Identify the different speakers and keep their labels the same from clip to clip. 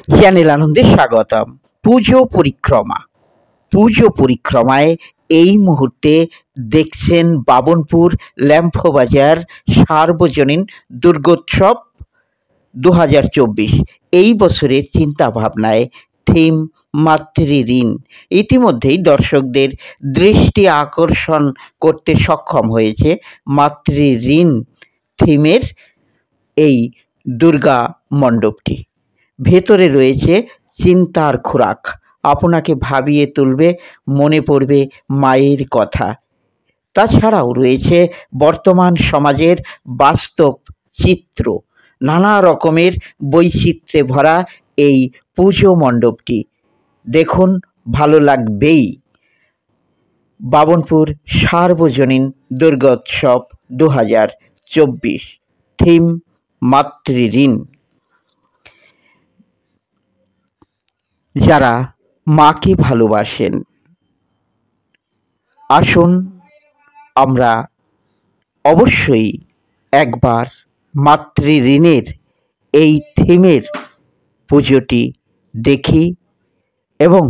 Speaker 1: Channel আনন্দে স্বাগতম। পুজো পরিক্রমায় এই মুহূর্তে দেখছেন বাবনপুর ল্যাম্ফবাজার সার্বজনীন দুর্গোৎসব 2024। এই বছরের চিন্তা ভাবনায় থিম মাতৃঋণ ইতিমধ্যেই দর্শকদের দৃষ্টি আকর্ষণ করতে সক্ষম হয়েছে। মাতৃঋণ থিমের এই দুর্গা মণ্ডপটি ভেতরে রয়েছে চিন্তার খোরাক, আপনাকে ভাবিয়ে তুলবে, মনে পড়বে মায়ের কথা। তাছাড়াও রয়েছে বর্তমান সমাজের বাস্তব চিত্র, নানা রকমের বৈচিত্র্যে ভরা এই পুজো মণ্ডপটি দেখুন, ভালো লাগবেই। বাবনপুর সার্বজনীন দুর্গোৎসব 2024, থিম মাতৃঋণ। যারা মাকে ভালোবাসেন, আসুন আমরা অবশ্যই একবার মাতৃঋণের এই থিমের পুজোটি দেখি এবং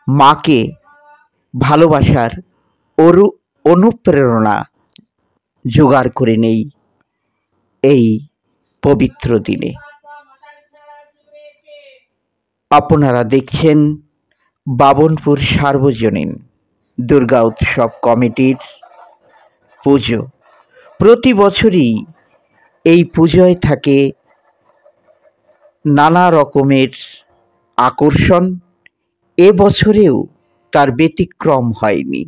Speaker 1: মাকে ভালোবাসার অনুপ্রেরণা জোগাড় করে নেই এই পবিত্র দিনে। আপনারা দেখছেন বাবনপুর সার্বজনীন দুর্গা উৎসব কমিটির পুজো। প্রতি বছরই এই পুজোয় থাকে নানা রকমের আকর্ষণ। এবছরেও তার ব্যতিক্রম হয়নি।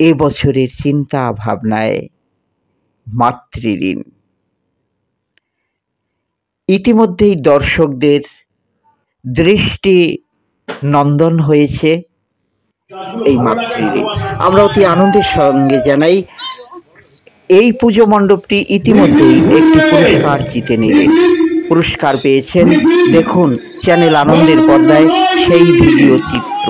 Speaker 1: এবছরের চিন্তা ভাবনায় মাতৃঋণ ইতিমধ্যেই দর্শকদের দৃষ্টি নন্দন হয়েছে এই মাতৃঋণ। আমরা অতি আনন্দের সঙ্গে জানাই এই পুজো মণ্ডপটি ইতিমধ্যেই একটি পুরস্কার জিতে নিলেন। পুরস্কার পেয়েছেন, দেখুন চ্যানেল আনন্দের পর্দায় সেই ভিডিও চিত্র।